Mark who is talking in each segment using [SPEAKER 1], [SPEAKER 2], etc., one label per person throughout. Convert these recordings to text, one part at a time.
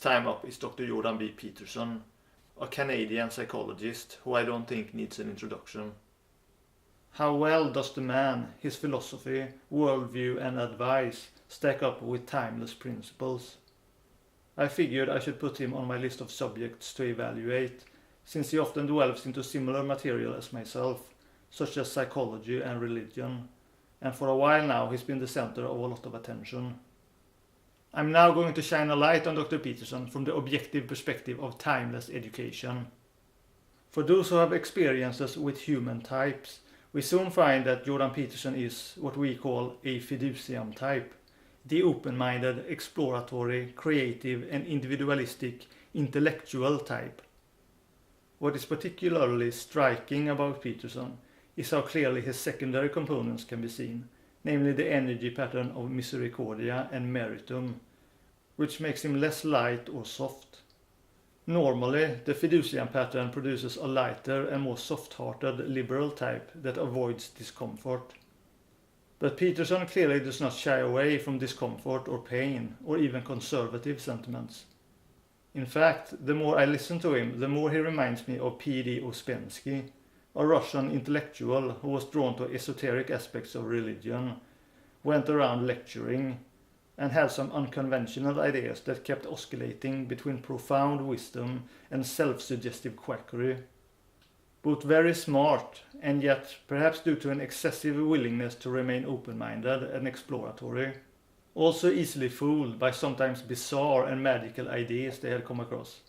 [SPEAKER 1] time up is Dr. B Peterson, a Canadian psychologist who I don't think needs an introduction. How well does the man, his philosophy, worldview and advice stack up with timeless principles? I figured I should put him on my list of subjects to evaluate, since he often delves into similar material as myself, such as psychology and religion, and for a while now he's been the center of a lot of attention. I'm now going to shine a light on Dr. Peterson from the objective perspective of timeless education. For those who have experiences with human types, we soon find that Jordan Peterson is what we call a Fadeev type, the open-minded, exploratory, creative and individualistic intellectual type. What is particularly striking about Peterson is how clearly his secondary components can be seen, namely the energy pattern of misericordia and meritum, which makes him less light or soft. Normally, the Fiducian pattern produces a lighter and more soft-hearted liberal type that avoids discomfort. But Peterson clearly does not shy away from discomfort or pain, or even conservative sentiments. In fact, the more I listen to him, the more he reminds me of P.D. Ouspensky, a Russian intellectual who was drawn to esoteric aspects of religion, went around lecturing, and had some unconventional ideas that kept oscillating between profound wisdom and self-suggestive quackery. Both very smart, and yet, perhaps due to an excessive willingness to remain open-minded and exploratory, also easily fooled by sometimes bizarre and magical ideas they had come across.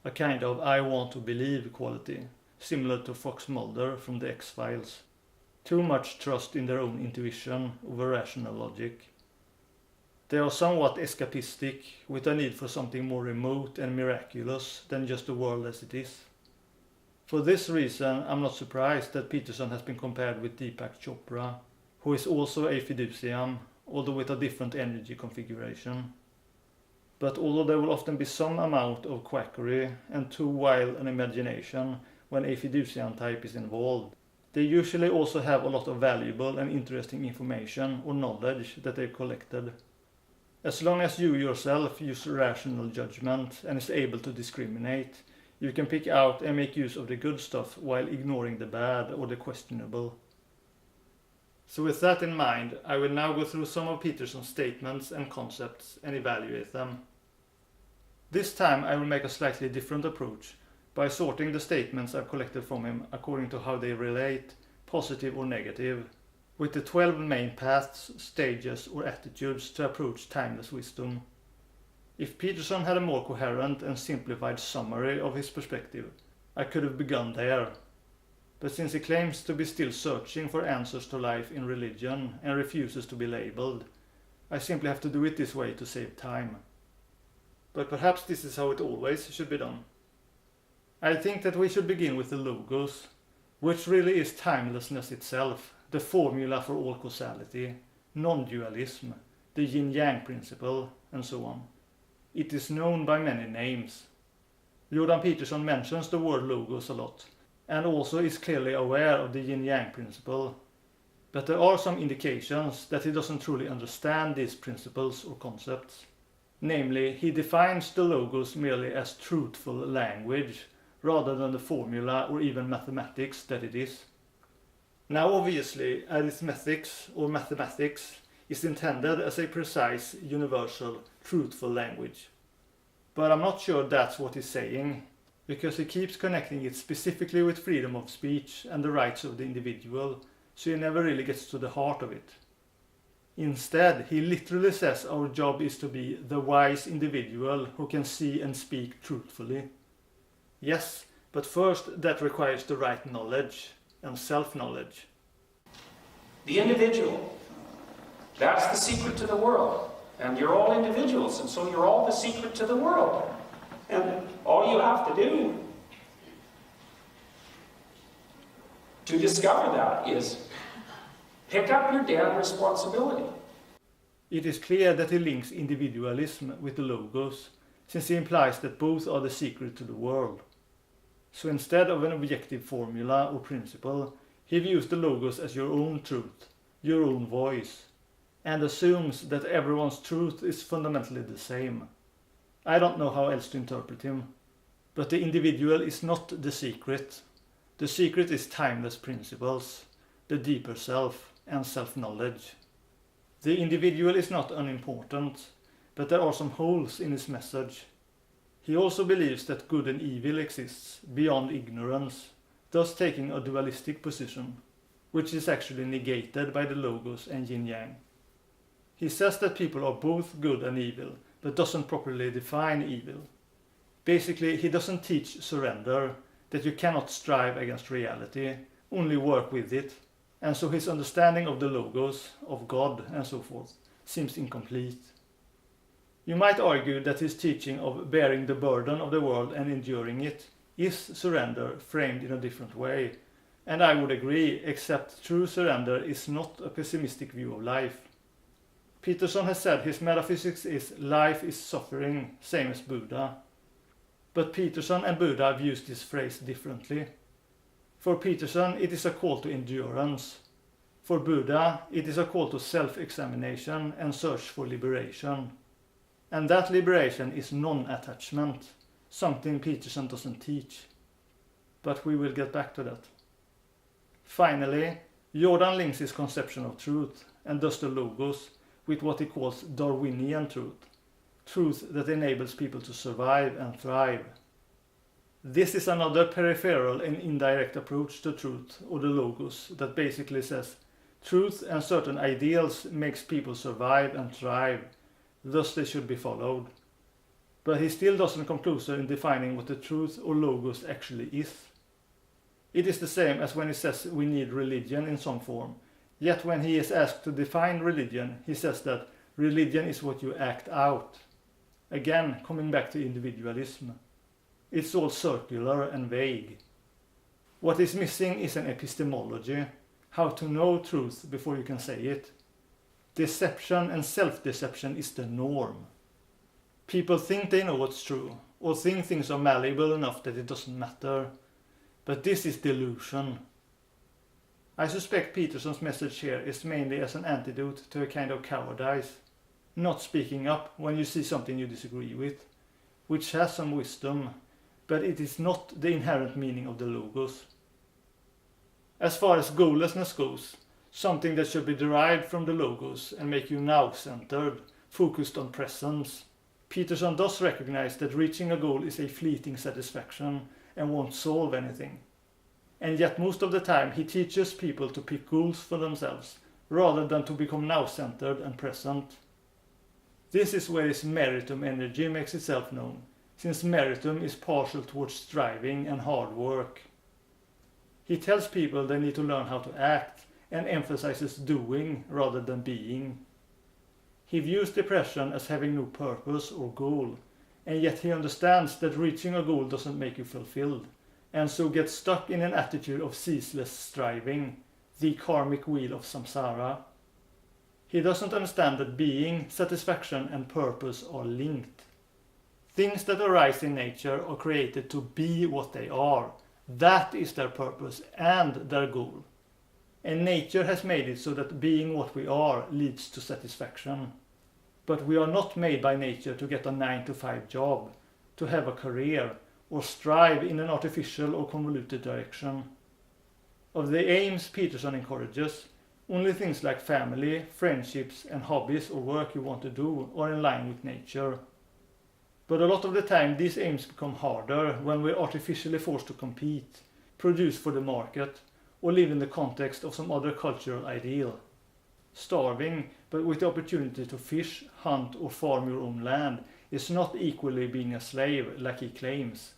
[SPEAKER 1] A kind of I want to believe quality, similar to Fox Mulder from the X-Files. Too much trust in their own intuition over rational logic. They are somewhat escapistic, with a need for something more remote and miraculous than just the world as it is. For this reason, I'm not surprised that Peterson has been compared with Deepak Chopra, who is also a fiducian, although with a different energy configuration. But although there will often be some amount of quackery and too wild an imagination when a fiducian type is involved, they usually also have a lot of valuable and interesting information or knowledge that they've collected. As long as you yourself use rational judgment and is able to discriminate, you can pick out and make use of the good stuff while ignoring the bad or the questionable. So with that in mind, I will now go through some of Peterson's statements and concepts and evaluate them. This time I will make a slightly different approach by sorting the statements I've collected from him according to how they relate, positive or negative, with the 12 main paths, stages or attitudes to approach timeless wisdom. If Peterson had a more coherent and simplified summary of his perspective, I could have begun there. But since he claims to be still searching for answers to life in religion and refuses to be labeled, I simply have to do it this way to save time. But perhaps this is how it always should be done. I think that we should begin with the logos, which really is timelessness itself, the formula for all causality, non-dualism, the yin-yang principle, and so on. It is known by many names. Jordan Peterson mentions the word logos a lot, and also is clearly aware of the yin-yang principle. But there are some indications that he doesn't truly understand these principles or concepts. Namely, he defines the logos merely as truthful language, rather than the formula or even mathematics that it is. Now obviously, arithmetics or mathematics is intended as a precise, universal, truthful language. But I'm not sure that's what he's saying, because he keeps connecting it specifically with freedom of speech and the rights of the individual, so he never really gets to the heart of it. Instead, he literally says our job is to be the wise individual who can see and speak truthfully. Yes, but first that requires the right knowledge and self-knowledge.
[SPEAKER 2] The individual, that's the secret to the world. And you're all individuals, and so you're all the secret to the world. And all you have to do to discover that is pick up your damn responsibility.
[SPEAKER 1] It is clear that he links individualism with the logos, since he implies that both are the secret to the world. So instead of an objective formula or principle, he views the logos as your own truth, your own voice, and assumes that everyone's truth is fundamentally the same. I don't know how else to interpret him. But the individual is not the secret. The secret is timeless principles, the deeper self, and self-knowledge. The individual is not unimportant, but there are some holes in his message. He also believes that good and evil exists beyond ignorance, thus taking a dualistic position, which is actually negated by the logos and yin-yang. He says that people are both good and evil, but doesn't properly define evil. Basically, he doesn't teach surrender, that you cannot strive against reality, only work with it, and so his understanding of the logos, of God, and so forth, seems incomplete. You might argue that his teaching of bearing the burden of the world and enduring it is surrender framed in a different way, and I would agree, except true surrender is not a pessimistic view of life. Peterson has said his metaphysics is life is suffering, same as Buddha. But Peterson and Buddha views this phrase differently. For Peterson, it is a call to endurance. For Buddha, it is a call to self-examination and search for liberation. And that liberation is non-attachment, something Peterson doesn't teach. But we will get back to that. Finally, Jordan links his conception of truth, and thus the logos, with what he calls Darwinian truth that enables people to survive and thrive. This is another peripheral and indirect approach to truth, or the logos, that basically says truth and certain ideals makes people survive and thrive, thus they should be followed. But he still doesn't come closer in defining what the truth or logos actually is. It is the same as when he says we need religion in some form, yet when he is asked to define religion, he says that religion is what you act out. Again, coming back to individualism. It's all circular and vague. What is missing is an epistemology, how to know truth before you can say it. Deception and self-deception is the norm. People think they know what's true, or think things are malleable enough that it doesn't matter. But this is delusion. I suspect Peterson's message here is mainly as an antidote to a kind of cowardice. Not speaking up when you see something you disagree with, which has some wisdom, but it is not the inherent meaning of the logos. As far as goallessness goes, something that should be derived from the logos and make you now-centered, focused on presence, Peterson does recognize that reaching a goal is a fleeting satisfaction and won't solve anything. And yet most of the time he teaches people to pick goals for themselves, rather than to become now-centered and present. This is where his meritum energy makes itself known, since meritum is partial towards striving and hard work. He tells people they need to learn how to act, and emphasizes doing rather than being. He views depression as having no purpose or goal, and yet he understands that reaching a goal doesn't make you fulfilled, and so gets stuck in an attitude of ceaseless striving, the karmic wheel of samsara. He doesn't understand that being, satisfaction and purpose are linked. Things that arise in nature are created to be what they are. That is their purpose and their goal. And nature has made it so that being what we are leads to satisfaction. But we are not made by nature to get a 9-to-5 job, to have a career, or strive in an artificial or convoluted direction. Of the aims Peterson encourages, only things like family, friendships and hobbies or work you want to do are in line with nature. But a lot of the time these aims become harder when we're artificially forced to compete, produce for the market, or live in the context of some other cultural ideal. Starving, but with the opportunity to fish, hunt or farm your own land, is not equally being a slave like he claims.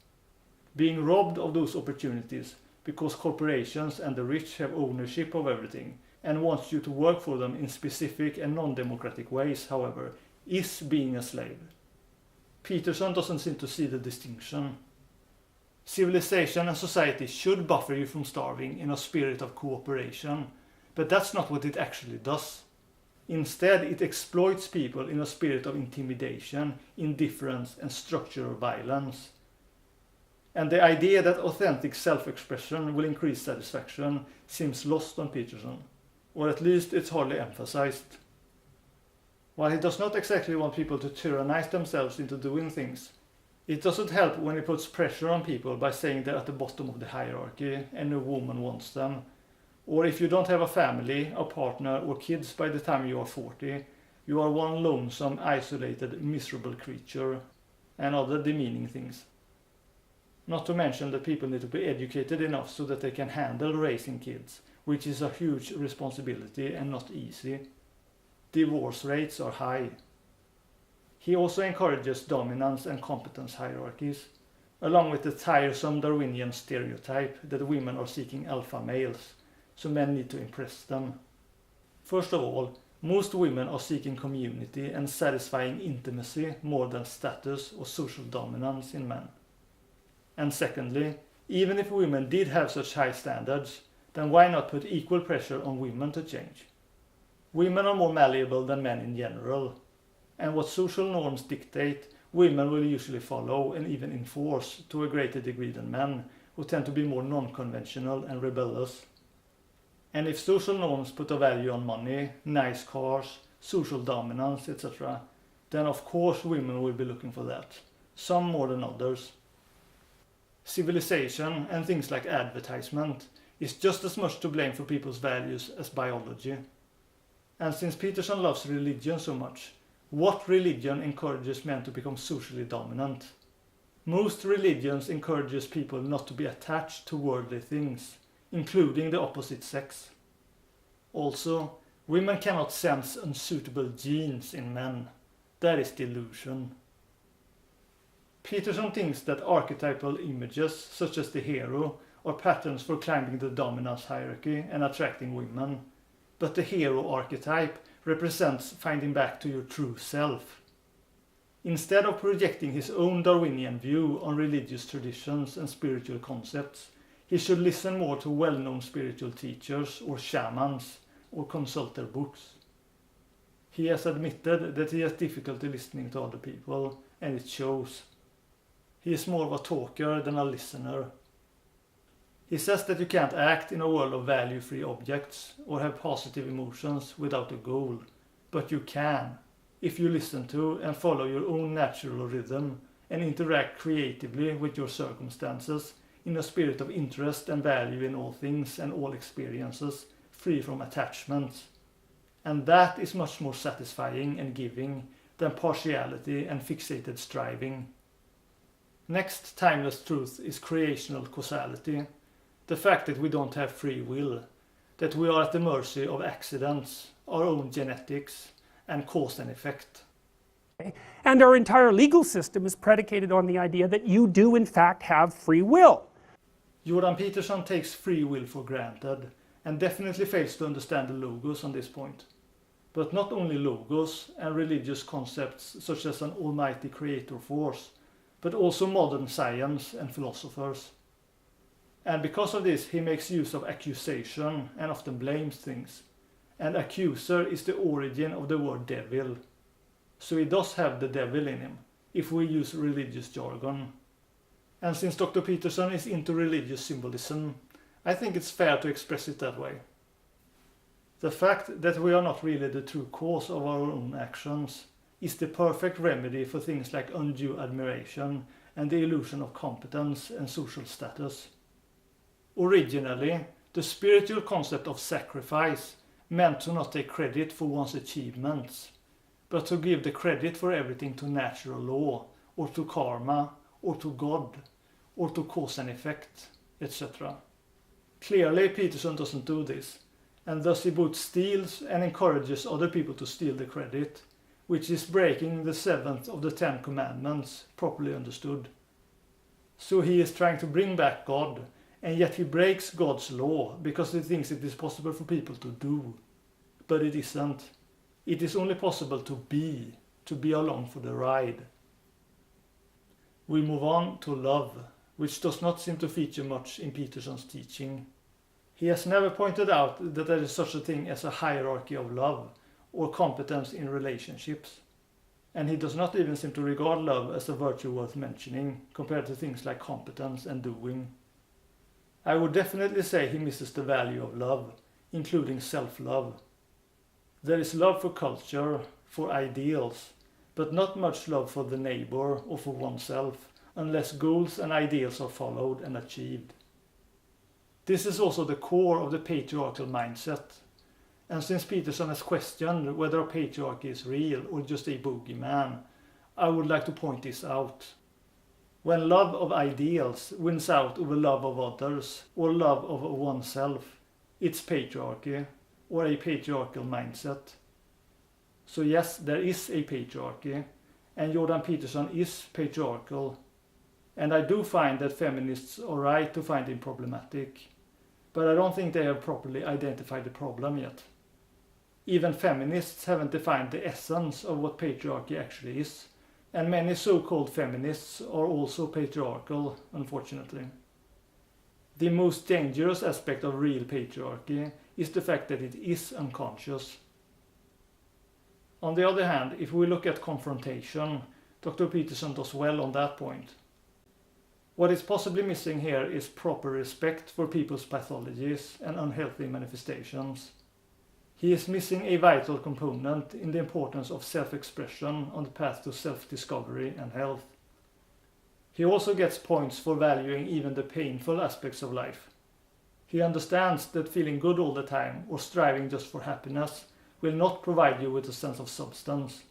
[SPEAKER 1] Being robbed of those opportunities because corporations and the rich have ownership of everything and wants you to work for them in specific and non-democratic ways, however, is being a slave. Peterson doesn't seem to see the distinction. Civilization and society should buffer you from starving in a spirit of cooperation, but that's not what it actually does. Instead, it exploits people in a spirit of intimidation, indifference and structural violence. And the idea that authentic self-expression will increase satisfaction seems lost on Peterson, or at least it's hardly emphasized. While he does not exactly want people to tyrannize themselves into doing things, it doesn't help when he puts pressure on people by saying they're at the bottom of the hierarchy and no woman wants them. Or if you don't have a family, a partner or kids by the time you are 40, you are one lonesome, isolated, miserable creature, and other demeaning things. Not to mention that people need to be educated enough so that they can handle raising kids, which is a huge responsibility and not easy. Divorce rates are high. He also encourages dominance and competence hierarchies, along with the tiresome Darwinian stereotype that women are seeking alpha males, so men need to impress them. First of all, most women are seeking community and satisfying intimacy more than status or social dominance in men. And secondly, even if women did have such high standards, then why not put equal pressure on women to change? Women are more malleable than men in general, and what social norms dictate, women will usually follow and even enforce to a greater degree than men, who tend to be more non-conventional and rebellious. And if social norms put a value on money, nice cars, social dominance, etc., then of course women will be looking for that, some more than others. Civilization and things like advertisement is just as much to blame for people's values as biology. And since Peterson loves religion so much, what religion encourages men to become socially dominant? Most religions encourages people not to be attached to worldly things, including the opposite sex. Also, women cannot sense unsuitable genes in men. That is delusion. Peterson thinks that archetypal images, such as the hero, are patterns for climbing the dominance hierarchy and attracting women. But the hero archetype represents finding back to your true self. Instead of projecting his own Darwinian view on religious traditions and spiritual concepts, he should listen more to well-known spiritual teachers or shamans or consult their books. He has admitted that he has difficulty listening to other people, and it shows. He is more of a talker than a listener. He says that you can't act in a world of value-free objects or have positive emotions without a goal, but you can, if you listen to and follow your own natural rhythm and interact creatively with your circumstances in a spirit of interest and value in all things and all experiences, free from attachments. And that is much more satisfying and giving than partiality and fixated striving. Next timeless truth is creational causality, the fact that we don't have free will, that we are at the mercy of accidents, our own genetics, and cause and effect.
[SPEAKER 3] And our entire legal system is predicated on the idea that you do in fact have free will.
[SPEAKER 1] Jordan Peterson takes free will for granted and definitely fails to understand the logos on this point. But not only logos and religious concepts such as an almighty creator force, but also modern science and philosophers. And because of this, he makes use of accusation and often blames things. And accuser is the origin of the word devil. So he does have the devil in him, if we use religious jargon. And since Dr. Peterson is into religious symbolism, I think it's fair to express it that way. The fact that we are not really the true cause of our own actions is the perfect remedy for things like undue admiration and the illusion of competence and social status. Originally, the spiritual concept of sacrifice meant to not take credit for one's achievements, but to give the credit for everything to natural law, or to karma, or to God, or to cause and effect, etc. Clearly, Peterson doesn't do this, and thus he both steals and encourages other people to steal the credit, which is breaking the 7th of the 10 commandments, properly understood. So he is trying to bring back God, and yet he breaks God's law because he thinks it is possible for people to do. But it isn't. It is only possible to be along for the ride. We move on to love, which does not seem to feature much in Peterson's teaching. He has never pointed out that there is such a thing as a hierarchy of love, or competence in relationships. And he does not even seem to regard love as a virtue worth mentioning, compared to things like competence and doing. I would definitely say he misses the value of love, including self-love. There is love for culture, for ideals, but not much love for the neighbor or for oneself, unless goals and ideals are followed and achieved. This is also the core of the patriarchal mindset. And since Peterson has questioned whether a patriarchy is real or just a boogeyman, I would like to point this out. When love of ideals wins out over love of others or love of oneself, it's patriarchy or a patriarchal mindset. So yes, there is a patriarchy, and Jordan Peterson is patriarchal. And I do find that feminists are right to find him problematic. But I don't think they have properly identified the problem yet. Even feminists haven't defined the essence of what patriarchy actually is. And many so-called feminists are also patriarchal, unfortunately. The most dangerous aspect of real patriarchy is the fact that it is unconscious. On the other hand, if we look at confrontation, Dr. Peterson does well on that point. What is possibly missing here is proper respect for people's pathologies and unhealthy manifestations. He is missing a vital component in the importance of self-expression on the path to self-discovery and health. He also gets points for valuing even the painful aspects of life. He understands that feeling good all the time or striving just for happiness will not provide you with a sense of substance.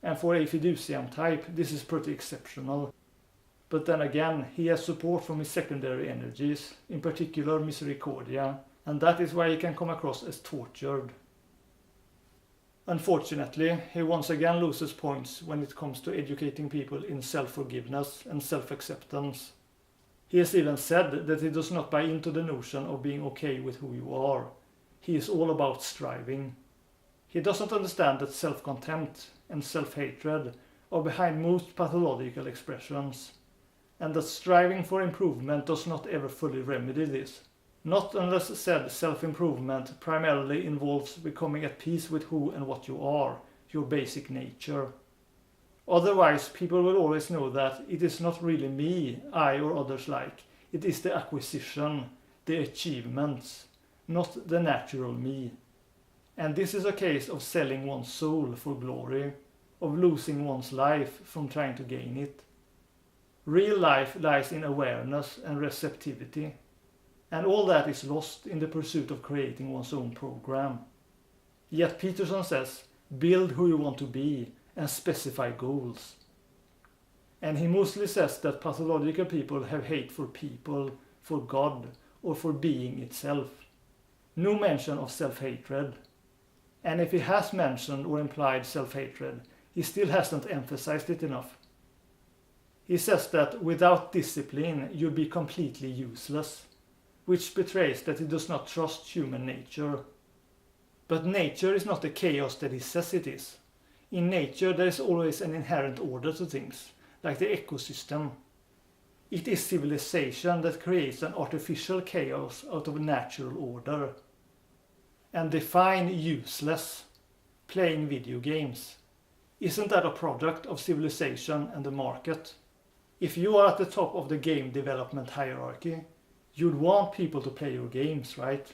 [SPEAKER 1] And for a Fadeev type, this is pretty exceptional. But then again, he has support from his secondary energies, in particular misericordia, and that is why he can come across as tortured. Unfortunately, he once again loses points when it comes to educating people in self-forgiveness and self-acceptance. He has even said that he does not buy into the notion of being okay with who you are. He is all about striving. He doesn't understand that self-contempt and self-hatred are behind most pathological expressions, and that striving for improvement does not ever fully remedy this. Not unless said self-improvement primarily involves becoming at peace with who and what you are, your basic nature. Otherwise, people will always know that it is not really me, I or others like. It is the acquisition, the achievements, not the natural me. And this is a case of selling one's soul for glory, of losing one's life from trying to gain it. Real life lies in awareness and receptivity, and all that is lost in the pursuit of creating one's own program. Yet Peterson says, build who you want to be and specify goals. And he mostly says that pathological people have hate for people, for God, or for being itself. No mention of self-hatred. And if he has mentioned or implied self-hatred, he still hasn't emphasized it enough. He says that without discipline you'll be completely useless, which betrays that he does not trust human nature. But nature is not the chaos that he says it is. In nature there is always an inherent order to things, like the ecosystem. It is civilization that creates an artificial chaos out of natural order. And define useless, playing video games. Isn't that a product of civilization and the market? If you are at the top of the game development hierarchy, you'd want people to play your games, right?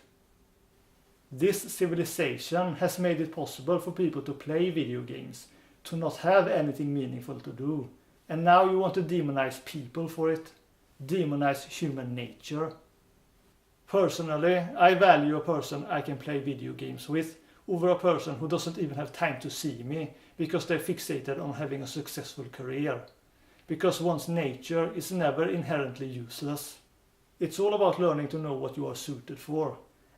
[SPEAKER 1] This civilization has made it possible for people to play video games, to not have anything meaningful to do. And now you want to demonize people for it, demonize human nature. Personally, I value a person I can play video games with over a person who doesn't even have time to see me because they're fixated on having a successful career. Because one's nature is never inherently useless. It's all about learning to know what you are suited for,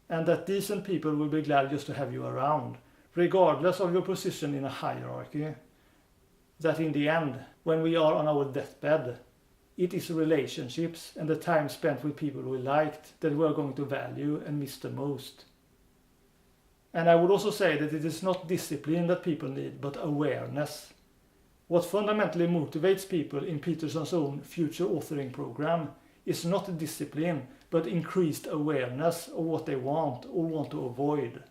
[SPEAKER 1] and that decent people will be glad just to have you around, regardless of your position in a hierarchy. That in the end, when we are on our deathbed, it is relationships and the time spent with people we liked that we are going to value and miss the most. And I would also say that it is not discipline that people need, but awareness. What fundamentally motivates people in Peterson's own future authoring program is not discipline, but increased awareness of what they want or want to avoid.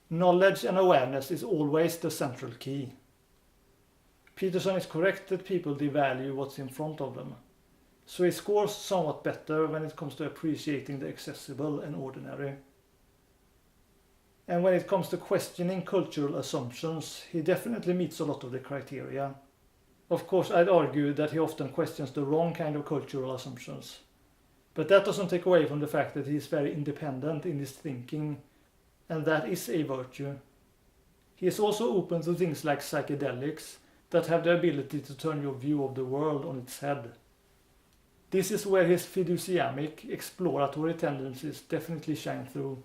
[SPEAKER 1] Knowledge and awareness is always the central key. Peterson is correct that people devalue what's in front of them. So he scores somewhat better when it comes to appreciating the accessible and ordinary. And when it comes to questioning cultural assumptions, he definitely meets a lot of the criteria. Of course, I'd argue that he often questions the wrong kind of cultural assumptions. But that doesn't take away from the fact that he is very independent in his thinking, and that is a virtue. He is also open to things like psychedelics that have the ability to turn your view of the world on its head. This is where his fiduciamic, exploratory tendencies definitely shine through.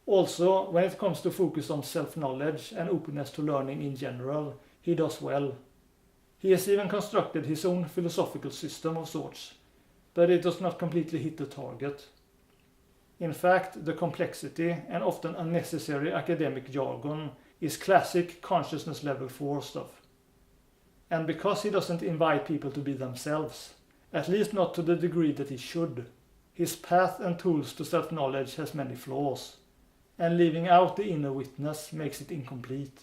[SPEAKER 1] Also, when it comes to focus on self-knowledge and openness to learning in general, he does well. He has even constructed his own philosophical system of sorts, but it does not completely hit the target. In fact, the complexity and often unnecessary academic jargon is classic consciousness level 4 stuff. And because he doesn't invite people to be themselves, at least not to the degree that he should, his path and tools to self-knowledge has many flaws, and leaving out the inner witness makes it incomplete.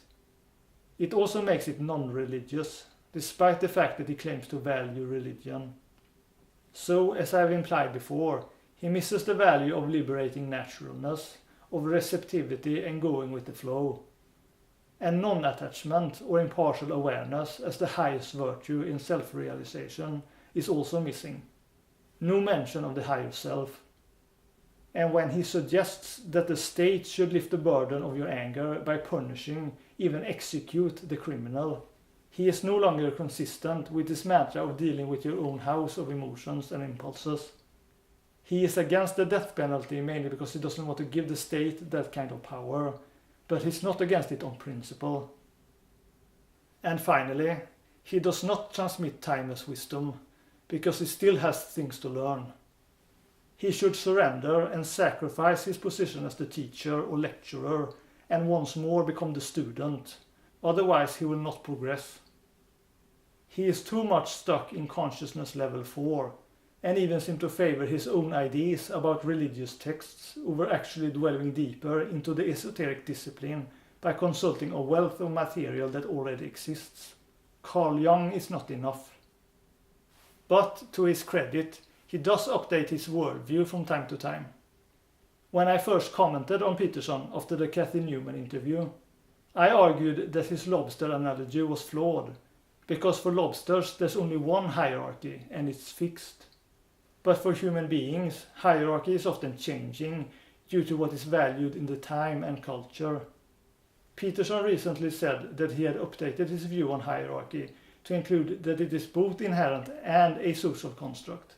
[SPEAKER 1] It also makes it non-religious, despite the fact that he claims to value religion. So, as I've implied before, he misses the value of liberating naturalness, of receptivity and going with the flow, and non-attachment or impartial awareness as the highest virtue in self-realization is also missing. No mention of the higher self. And when he suggests that the state should lift the burden of your anger by punishing, even execute the criminal, he is no longer consistent with his mantra of dealing with your own house of emotions and impulses. He is against the death penalty mainly because he doesn't want to give the state that kind of power, but he's not against it on principle. And finally, he does not transmit timeless wisdom, because he still has things to learn. He should surrender and sacrifice his position as the teacher or lecturer and once more become the student, otherwise he will not progress. He is too much stuck in consciousness level 4, and even seems to favor his own ideas about religious texts over actually delving deeper into the esoteric discipline by consulting a wealth of material that already exists. Carl Jung is not enough. But, to his credit, he does update his worldview from time to time. When I first commented on Peterson after the Cathy Newman interview, I argued that his lobster analogy was flawed, because for lobsters there's only one hierarchy and it's fixed. But for human beings, hierarchy is often changing due to what is valued in the time and culture. Peterson recently said that he had updated his view on hierarchy to include that it is both inherent and a social construct.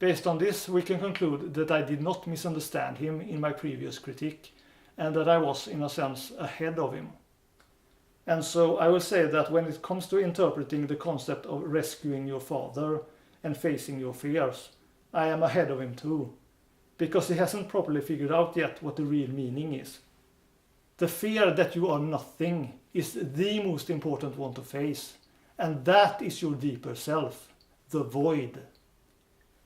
[SPEAKER 1] Based on this, we can conclude that I did not misunderstand him in my previous critique, and that I was, in a sense, ahead of him. And so I will say that when it comes to interpreting the concept of rescuing your father and facing your fears, I am ahead of him too, because he hasn't properly figured out yet what the real meaning is. The fear that you are nothing is the most important one to face, and that is your deeper self, the void.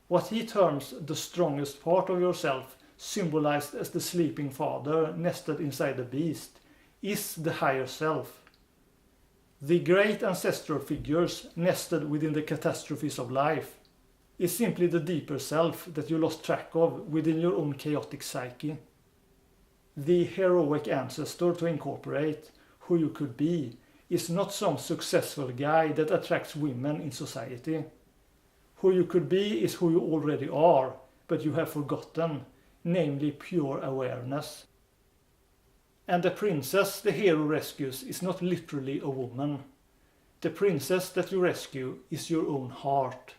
[SPEAKER 1] What he terms the strongest part of yourself, symbolized as the sleeping father nested inside the beast, is the higher self. The great ancestral figures nested within the catastrophes of life is simply the deeper self that you lost track of within your own chaotic psyche. The heroic ancestor to incorporate, who you could be, is not some successful guy that attracts women in society. Who you could be is who you already are, but you have forgotten, namely pure awareness. And the princess the hero rescues is not literally a woman. The princess that you rescue is your own heart.